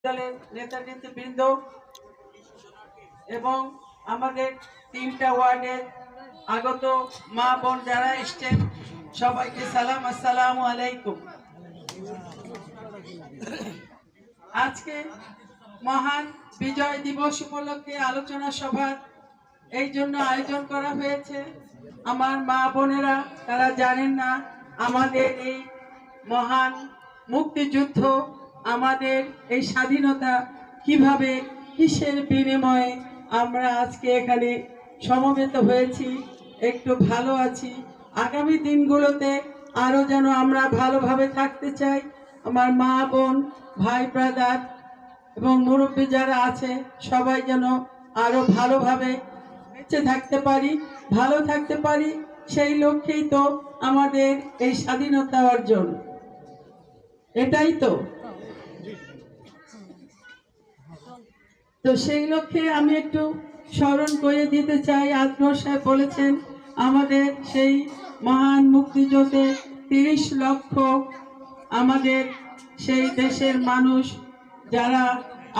দলের নেতা নেতৃবৃন্দ এবং আমাদের 3টা ওয়ার্ডের আগত মা বোন যারা এসেছেন সবাইকে সালাম, আসসালামু আলাইকুম। আজকে মহান বিজয় দিবস উপলক্ষে আলোচনা সভা এই জন্য আয়োজন করা হয়েছে। আমার মা বোনেরা তারা জানেন না আমাদের এই মহান মুক্তিযুদ্ধ, আমাদের এই স্বাধীনতা কিভাবে, কিসের বিনিময়ে আমরা আজকে এখানে সমবেত হয়েছি। একটু ভালো আছি, আগামী দিনগুলোতে আরো যেন আমরা ভালোভাবে থাকতে চাই। আমার মা বোন, ভাই ব্রাদার এবং মুরব্বী যারা আছে সবাই যেন আরো ভালোভাবে বেঁচে থাকতে পারি, ভালো থাকতে পারি, সেই লক্ষ্যেই তো আমাদের এই স্বাধীনতা অর্জন। এটাই তো তো সেই লক্ষ্যে আমি একটু স্মরণ করে দিতে চাই। আজমর সাহেব বলেছেন আমাদের সেই মহান মুক্তিযুদ্ধে 30 লক্ষ আমাদের সেই দেশের মানুষ যারা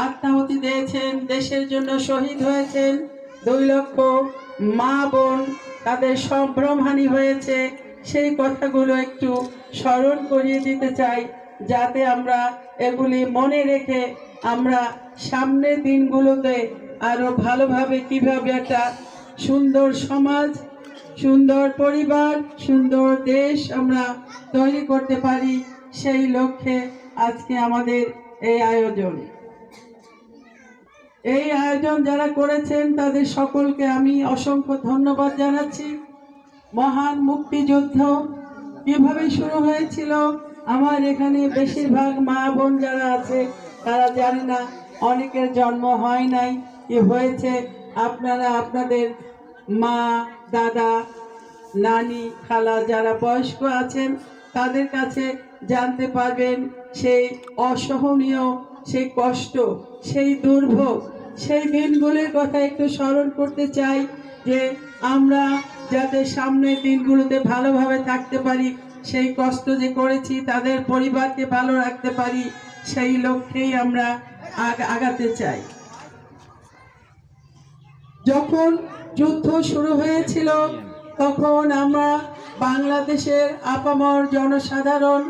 আত্মাহুতি দিয়েছেন, দেশের জন্য শহীদ হয়েছেন। 2 লক্ষ মা বোন তাদের সম্ভ্রমহানি হয়েছে। সেই কথাগুলো একটু স্মরণ করিয়ে দিতে চাই, যাতে আমরা এগুলি মনে রেখে আমরা সামনের দিনগুলোতে আরো ভালোভাবে কিভাবে একটা সুন্দর সমাজ, সুন্দর পরিবার, সুন্দর দেশ আমরা তৈরি করতে পারি, সেই লক্ষ্যে আজকে আমাদের এই আয়োজন। এই আয়োজন যারা করেছেন তাদের সকলকে আমি অসংখ্য ধন্যবাদ জানাচ্ছি। মহান মুক্তিযুদ্ধ কিভাবে শুরু হয়েছিল, আমার এখানে বেশিরভাগ মা বোন যারা আছে তারা জানে না, অনেকের জন্ম হয় নাই, কি হয়েছে আপনারা আপনাদের মা, দাদা, নানি, খালা যারা বয়স্ক আছেন তাদের কাছে জানতে পারবেন। সেই অসহনীয়, সেই কষ্ট, সেই দুর্ভোগ, সেই দিনগুলির কথা একটু স্মরণ করতে চাই, যে আমরা যাতে সামনের দিনগুলোতে ভালোভাবে থাকতে পারি, সেই কষ্ট যে করেছি তাদের পরিবারকে ভালো রাখতে পারি, সেই লক্ষ্যেই আমরা আগাতে চাই। যখন যুদ্ধ শুরু হয়েছিল তখন আমরা বাংলাদেশের আপামর জনসাধারণ